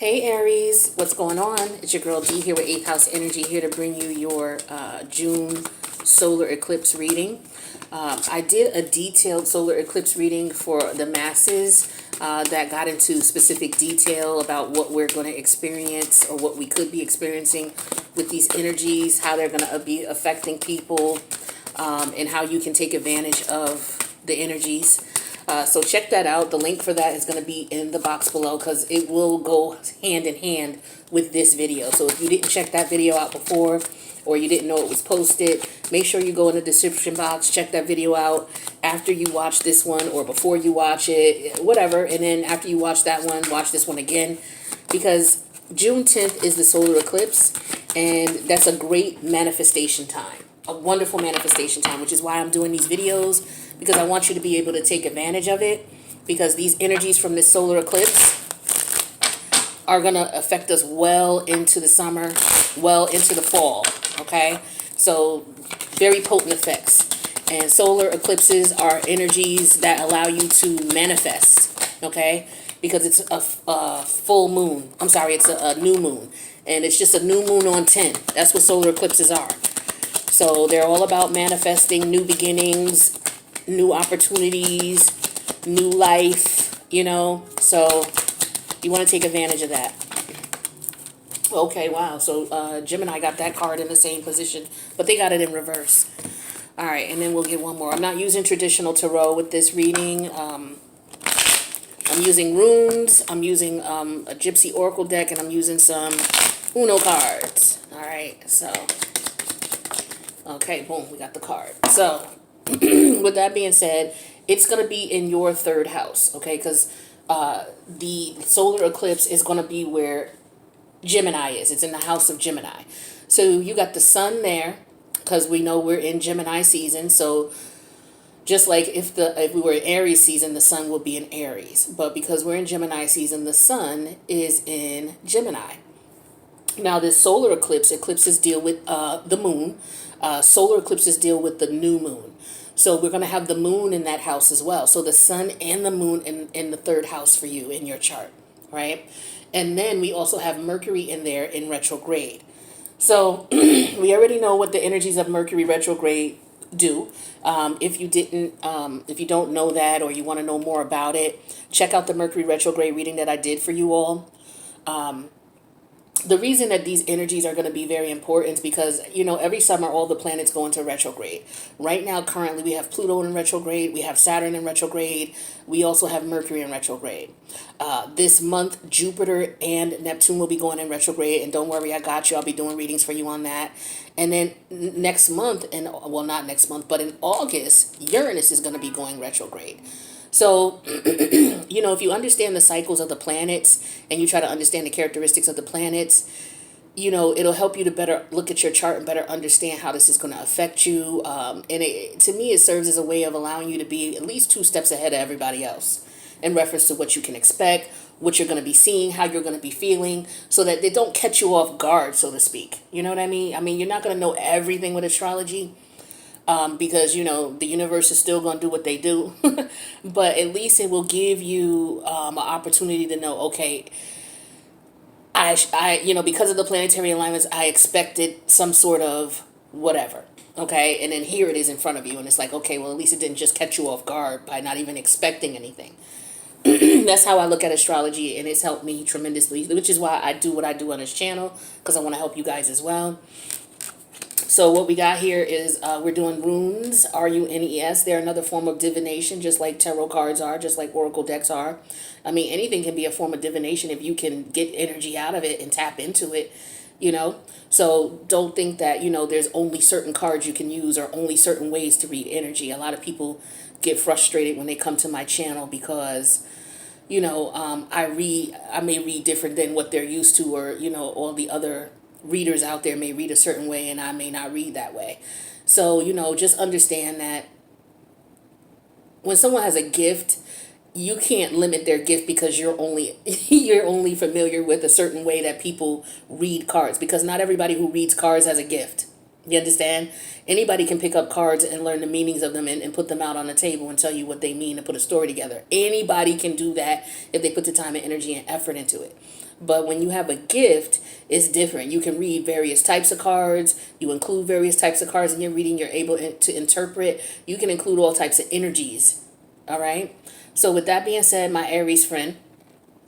Hey Aries, what's going on? It's your girl D here with 8th House Energy, here to bring you your June solar eclipse reading. I did a detailed solar eclipse reading for the masses that got into specific detail about what we're going to experience or what we could be experiencing with these energies, how they're going to be affecting people, and how you can take advantage of the energies. So check that out. The link for that is going to be in the box below because it will go hand in hand with this video. So if you didn't check that video out before or you didn't know it was posted, make sure you go in the description box, check that video out after you watch this one or before you watch it, whatever. And then after you watch that one, watch this one again, because June 10th is the solar eclipse, and that's a great manifestation time, a wonderful manifestation time, which is why I'm doing these videos, because I want you to be able to take advantage of it, because these energies from this solar eclipse are going to affect us well into the summer, well into the fall, okay? So very potent effects. And solar eclipses are energies that allow you to manifest, okay? Because it's a full moon. I'm sorry, it's a new moon. And it's just a new moon on 10. That's what solar eclipses are. So they're all about manifesting new beginnings, new opportunities, new life, you know. So you want to take advantage of that. Okay, wow. So Gemini got that card in the same position, but they got it in reverse. All right, and then we'll get one more. I'm not using traditional tarot with this reading. I'm using runes. I'm using a Gypsy Oracle deck, and I'm using some Uno cards. All right, so okay, boom, we got the card. So with that being said, it's going to be in your third house, okay? Because the solar eclipse is going to be where Gemini is. It's in the house of Gemini. So you got the sun there, because we know we're in Gemini season. So just like if we were in Aries season, the sun will be in Aries. But because we're in Gemini season, the sun is in Gemini. Now this solar eclipses deal with the moon. Solar eclipses deal with the new moon. So we're going to have the moon in that house as well. So the sun and the moon in the third house for you in your chart, right? And then we also have Mercury in there in retrograde. So we already know what the energies of Mercury retrograde do. If you don't know that, or you want to know more about it, check out the Mercury retrograde reading that I did for you all. The reason that these energies are going to be very important is because, you know, every summer all the planets go into retrograde. Right now, currently, we have Pluto in retrograde. We have Saturn in retrograde. We also have Mercury in retrograde. This month, Jupiter and Neptune will be going in retrograde. And don't worry, I got you. I'll be doing readings for you on that. And then next month, well, not next month, but in August, Uranus is going to be going retrograde. So, you know, if you understand the cycles of the planets and you try to understand the characteristics of the planets, you know, it'll help you to better look at your chart and better understand how this is going to affect you. And to me, it serves as a way of allowing you to be at least 2 steps ahead of everybody else in reference to what you can expect, what you're going to be seeing, how you're going to be feeling, so that they don't catch you off guard, so to speak. You know what I mean? I mean, you're not going to know everything with astrology. Because, you know, the universe is still going to do what they do. But at least it will give you an opportunity to know, okay, you know, because of the planetary alignments, I expected some sort of whatever. Okay. And then here it is in front of you. And it's like, okay, well, at least it didn't just catch you off guard by not even expecting anything. That's how I look at astrology, and it's helped me tremendously, which is why I do what I do on this channel, because I want to help you guys as well. So what we got here is we're doing runes, R-U-N-E-S. They're another form of divination, just like tarot cards are, just like oracle decks are. I mean, anything can be a form of divination if you can get energy out of it and tap into it, you know. So don't think that, you know, there's only certain cards you can use or only certain ways to read energy. A lot of people get frustrated when they come to my channel because, you know, I may read different than what they're used to, or, you know, all the other readers out there may read a certain way and I may not read that way. So, you know, just understand that when someone has a gift, you can't limit their gift because you're only familiar with a certain way that people read cards, because not everybody who reads cards has a gift. You understand? Anybody can pick up cards and learn the meanings of them and put them out on the table and tell you what they mean and put a story together. Anybody can do that if they put the time and energy and effort into it. But when you have a gift, it's different. You can read various types of cards. You include various types of cards in your reading. You're able to interpret. You can include all types of energies. All right. So with that being said, my Aries friend,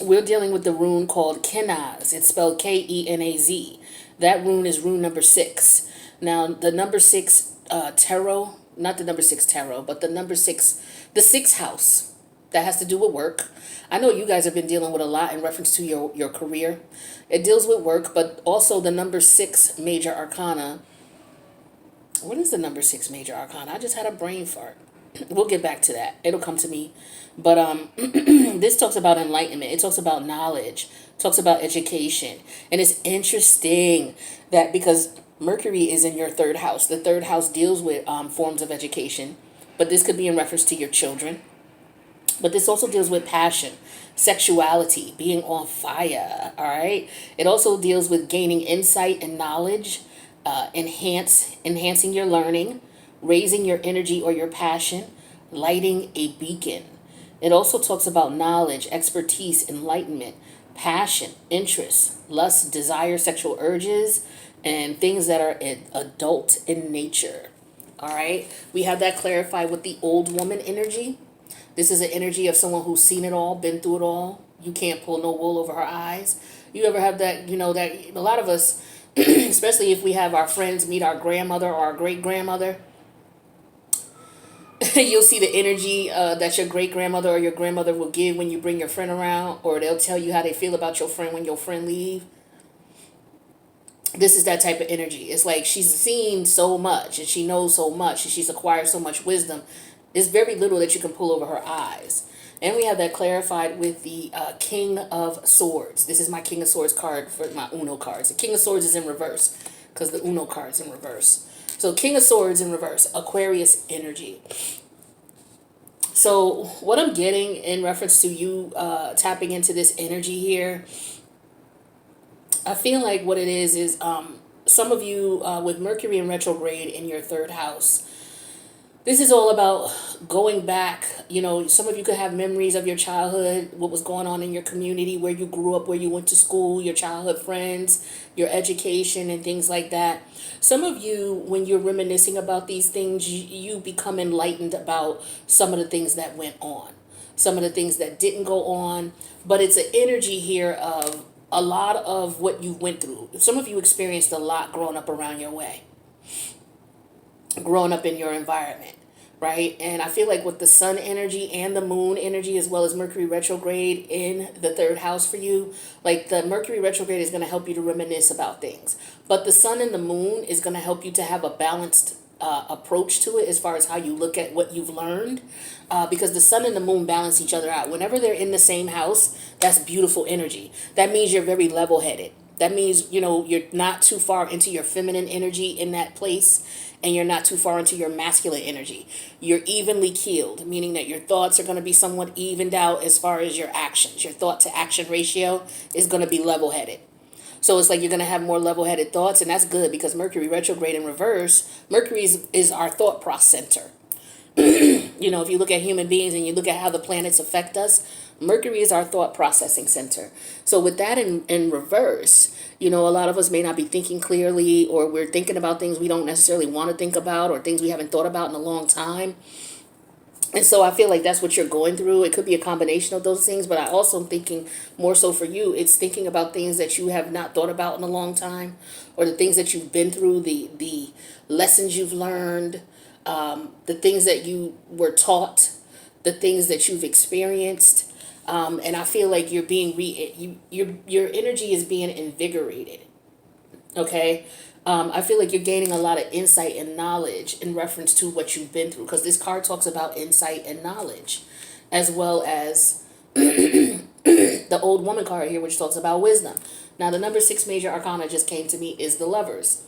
we're dealing with the rune called Kenaz. It's spelled Kenaz. That rune is rune number 6. Now, the number 6 tarot, not the number 6 tarot, but the number 6, the 6th house, that has to do with work. I know you guys have been dealing with a lot in reference to your career. It deals with work, but also the number 6 major arcana. What is the number 6 major arcana? I just had a brain fart. We'll get back to that. It'll come to me. But this talks about enlightenment. It talks about knowledge. It talks about education. And it's interesting that because Mercury is in your 3rd house, the 3rd house deals with forms of education. But this could be in reference to your children. But this also deals with passion, sexuality, being on fire, all right? It also deals with gaining insight and knowledge, enhancing your learning, raising your energy or your passion, lighting a beacon. It also talks about knowledge, expertise, enlightenment, passion, interest, lust, desire, sexual urges, and things that are adult in nature. All right? We have that clarified with the old woman energy. This is an energy of someone who's seen it all, been through it all. You can't pull no wool over her eyes. You ever have that, that a lot of us, especially if we have our friends meet our grandmother or our great-grandmother, you'll see the energy that your great-grandmother or your grandmother will give when you bring your friend around, or they'll tell you how they feel about your friend when your friend leave. This is that type of energy. It's like she's seen so much and she knows so much and she's acquired so much wisdom. There's very little that you can pull over her eyes. And we have that clarified with the King of Swords. This is my King of Swords card for my Uno cards. The King of Swords is in reverse because the Uno card's in reverse. So King of Swords in reverse, Aquarius energy. So what I'm getting in reference to you tapping into this energy here, I feel like what it is some of you with Mercury in retrograde in your 3rd house, this is all about going back. Some of you could have memories of your childhood, what was going on in your community, where you grew up, where you went to school, your childhood friends, your education, and things like that. Some of you, when you're reminiscing about these things, you become enlightened about some of the things that went on, some of the things that didn't go on. But it's an energy here of a lot of what you went through. Some of you experienced a lot growing up around your way, growing up in your environment, right? And I feel like with the sun energy and the moon energy, as well as Mercury retrograde in the 3rd house for you, like the Mercury retrograde is going to help you to reminisce about things. But the sun and the moon is going to help you to have a balanced approach to it as far as how you look at what you've learned, because the sun and the moon balance each other out. Whenever they're in the same house, that's beautiful energy. That means you're very level-headed. That means, you're not too far into your feminine energy in that place, and you're not too far into your masculine energy. You're evenly keeled, meaning that your thoughts are going to be somewhat evened out as far as your actions. Your thought to action ratio is going to be level-headed. So it's like you're going to have more level-headed thoughts, and that's good because Mercury retrograde in reverse, Mercury is our thought process center. If you look at human beings and you look at how the planets affect us, Mercury is our thought processing center. So with that in reverse, a lot of us may not be thinking clearly, or we're thinking about things we don't necessarily want to think about, or things we haven't thought about in a long time. And so I feel like that's what you're going through. It could be a combination of those things, but I also am thinking more so for you, it's thinking about things that you have not thought about in a long time, or the things that you've been through, the lessons you've learned, the things that you were taught, the things that you've experienced. And I feel like you're being your energy is being invigorated. Okay. I feel like you're gaining a lot of insight and knowledge in reference to what you've been through, because this card talks about insight and knowledge, as well as the old woman card here, which talks about wisdom. Now, the number 6 major arcana just came to me is the Lovers.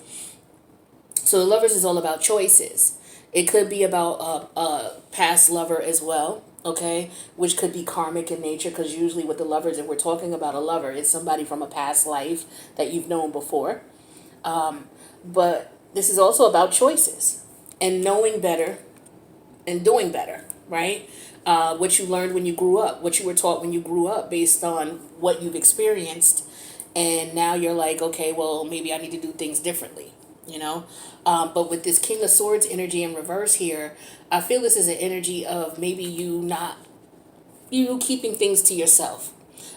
So the Lovers is all about choices. It could be about a past lover as well, okay, which could be karmic in nature, because usually with the Lovers, if we're talking about a lover, it's somebody from a past life that you've known before. But this is also about choices and knowing better and doing better, right? What you learned when you grew up, what you were taught when you grew up based on what you've experienced. And now you're like, okay, well, maybe I need to do things differently, you know? But with this King of Swords energy in reverse here, I feel this is an energy of maybe you keeping things to yourself,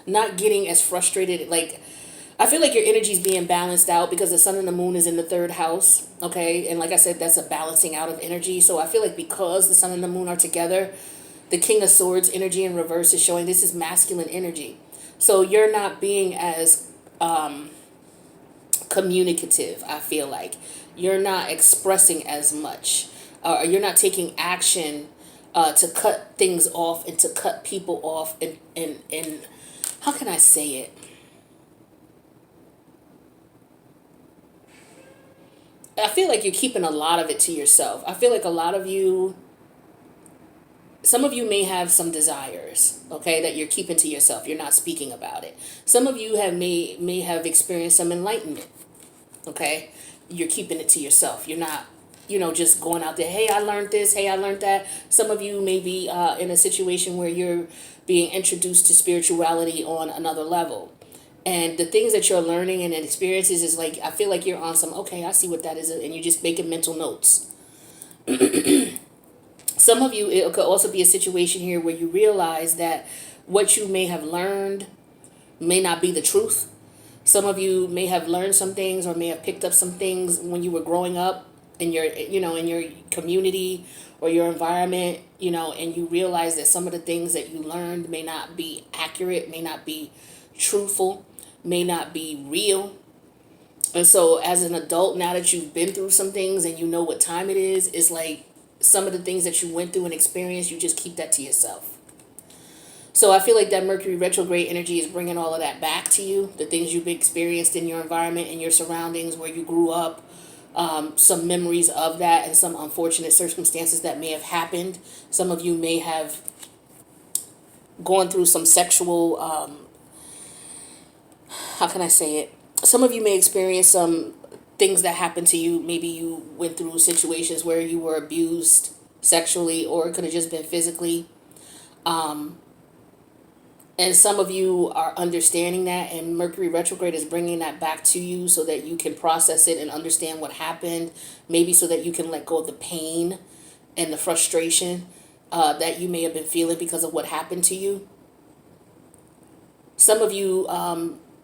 not getting as frustrated. Like, I feel like your energy is being balanced out because the sun and the moon is in the third house, okay? And like I said, that's a balancing out of energy. So I feel like because the sun and the moon are together, the King of Swords energy in reverse is showing this is masculine energy. So you're not being as communicative, I feel like. You're not expressing as much. You're not taking action to cut things off and to cut people off. And how can I say it? I feel like you're keeping a lot of it to yourself. I feel like a lot of you, some of you may have some desires, okay, that you're keeping to yourself. You're not speaking about it. Some of you may have experienced some enlightenment, okay? You're keeping it to yourself. You're not, just going out there, hey, I learned this, hey, I learned that. Some of you may be in a situation where you're being introduced to spirituality on another level. And the things that you're learning and experiences is like, I feel like you're on some, okay, I see what that is. And you're just making mental notes. Some of you, it could also be a situation here where you realize that what you may have learned may not be the truth. Some of you may have learned some things or may have picked up some things when you were growing up in your, in your community or your environment, and you realize that some of the things that you learned may not be accurate, may not be truthful, may not be real. And so as an adult, now that you've been through some things and you know what time it is, it's like some of the things that you went through and experienced, you just keep that to yourself. So I feel like that Mercury retrograde energy is bringing all of that back to you, the things you've experienced in your environment and your surroundings where you grew up, some memories of that and some unfortunate circumstances that may have happened. Some of you may have gone through some sexual, how can I say it? Some of you may experience some things that happened to you. Maybe you went through situations where you were abused sexually, or it could have just been physically. And some of you are understanding that, and Mercury retrograde is bringing that back to you so that you can process it and understand what happened, maybe so that you can let go of the pain and the frustration that you may have been feeling because of what happened to you. Some of you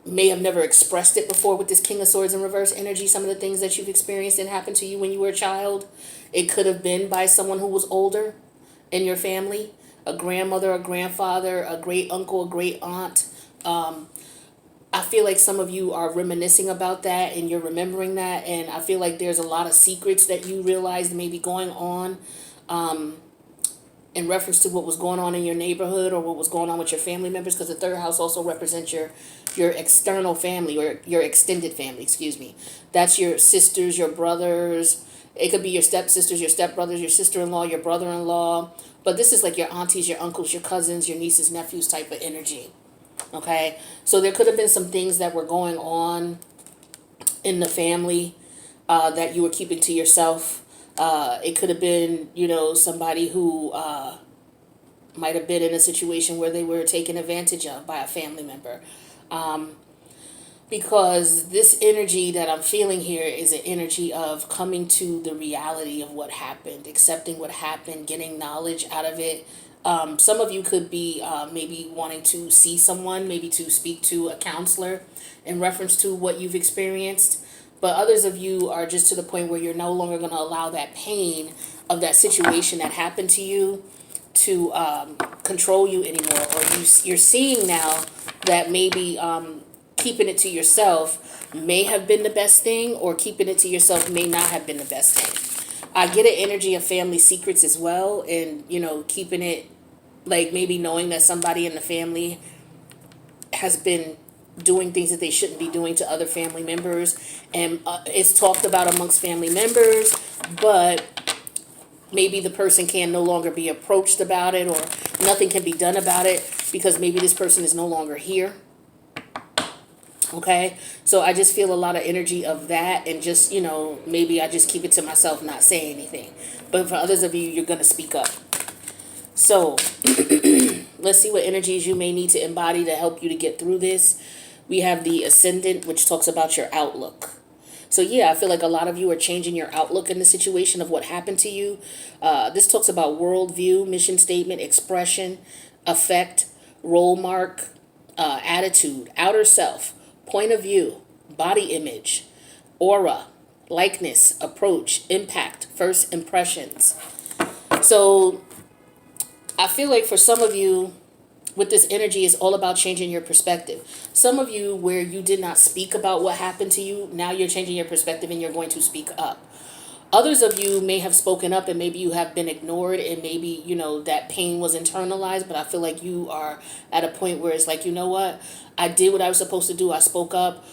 may have never expressed it before with this King of Swords in reverse energy. Some of the things that you've experienced and happened to you when you were a child, it could have been by someone who was older in your family, a grandmother, a grandfather, a great uncle, a great aunt. I feel like some of you are reminiscing about that and you're remembering that. And I feel like there's a lot of secrets that you realize may be going on in reference to what was going on in your neighborhood or what was going on with your family members, because the third house also represents your external family, or your extended family, excuse me. That's your sisters, your brothers. It could be your stepsisters, your stepbrothers, your sister-in-law, your brother-in-law. But this is like your aunties, your uncles, your cousins, your nieces, nephews type of energy. Okay? So there could have been some things that were going on in the family that you were keeping to yourself. It could have been, somebody who might have been in a situation where they were taken advantage of by a family member. Because this energy that I'm feeling here is an energy of coming to the reality of what happened, accepting what happened, getting knowledge out of it. Some of you could be maybe wanting to see someone, maybe to speak to a counselor in reference to what you've experienced. But others of you are just to the point where you're no longer going to allow that pain of that situation that happened to you to control you anymore. Or you're seeing now that maybe keeping it to yourself may have been the best thing, or keeping it to yourself may not have been the best thing. I get an energy of family secrets as well, and keeping it, like maybe knowing that somebody in the family has been doing things that they shouldn't be doing to other family members, and it's talked about amongst family members, but maybe the person can no longer be approached about it, or nothing can be done about it because maybe this person is no longer here. Okay, so I just feel a lot of energy of that, and just, maybe I just keep it to myself, not say anything. But for others of you, you're going to speak up. So let's see what energies you may need to embody to help you to get through this. We have the Ascendant, which talks about your outlook. So yeah, I feel like a lot of you are changing your outlook in the situation of what happened to you. This talks about worldview, mission statement, expression, effect, role mark, attitude, outer self, point of view, body image, aura, likeness, approach, impact, first impressions. So I feel like for some of you, with this energy, is all about changing your perspective. Some of you, where you did not speak about what happened to you, now you're changing your perspective and you're going to speak up. Others of you may have spoken up and maybe you have been ignored and maybe, that pain was internalized, but I feel like you are at a point where it's like, you know what? I did what I was supposed to do. I spoke up.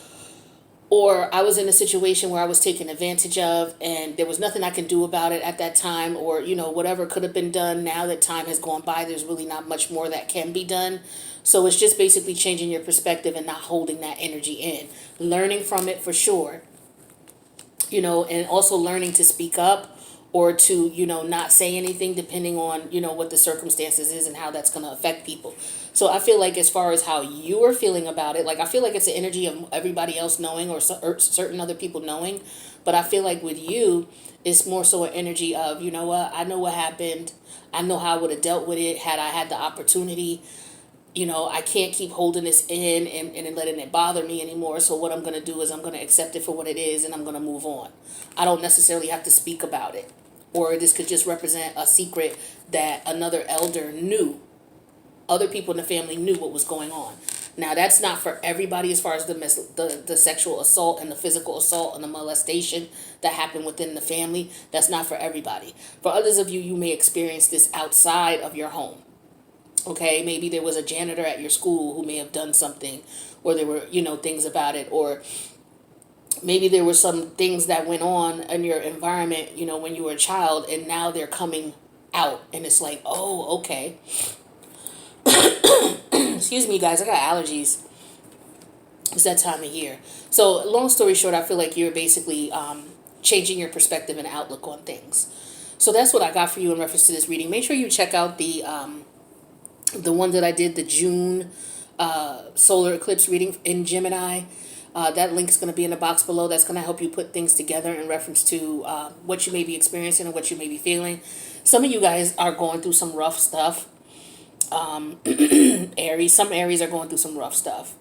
Or I was in a situation where I was taken advantage of and there was nothing I can do about it at that time, or, whatever could have been done. Now that time has gone by, there's really not much more that can be done. So it's just basically changing your perspective and not holding that energy in. Learning from it for sure, and also learning to speak up or to, not say anything depending on, what the circumstances is and how that's going to affect people. So I feel like as far as how you are feeling about it, like I feel like it's the energy of everybody else knowing or certain other people knowing. But I feel like with you, it's more so an energy of, you know what, I know what happened. I know how I would have dealt with it had I had the opportunity. I can't keep holding this in and letting it bother me anymore. So what I'm going to do is I'm going to accept it for what it is and I'm going to move on. I don't necessarily have to speak about it. Or this could just represent a secret that another elder knew. Other people in the family knew what was going on. Now, that's not for everybody as far as the sexual assault and the physical assault and the molestation that happened within the family. That's not for everybody. For others of you, you may experience this outside of your home. Okay, maybe there was a janitor at your school who may have done something, or there were, things about it, or maybe there were some things that went on in your environment, when you were a child, and now they're coming out, and it's like, oh, okay. Excuse me, guys, I got allergies. It's that time of year. So, long story short, I feel like you're basically changing your perspective and outlook on things. So that's what I got for you in reference to this reading. Make sure you check out the one that I did, the June solar eclipse reading in Gemini. That link is going to be in the box below. That's going to help you put things together in reference to what you may be experiencing and what you may be feeling. Some of you guys are going through some rough stuff. Aries, some Aries are going through some rough stuff.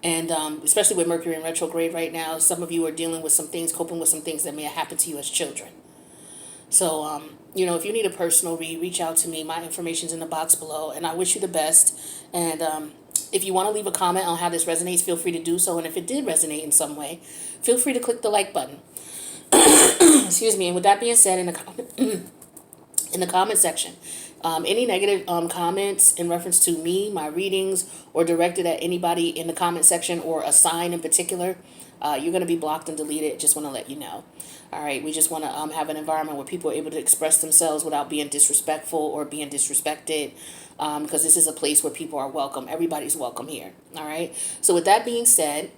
And especially with Mercury in retrograde right now, some of you are dealing with some things, coping with some things that may have happened to you as children. So, if you need a personal read, reach out to me. My information's in the box below. And I wish you the best. And if you want to leave a comment on how this resonates, feel free to do so. And if it did resonate in some way, feel free to click the like button. Excuse me. And with that being said, in the comment section, any negative comments in reference to me, my readings, or directed at anybody in the comment section or a sign in particular, you're going to be blocked and deleted. Just want to let you know. All right, we just want to have an environment where people are able to express themselves without being disrespectful or being disrespected, because this is a place where people are welcome. Everybody's welcome here. All right, so with that being said,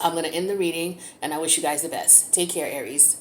I'm going to end the reading, and I wish you guys the best. Take care, Aries.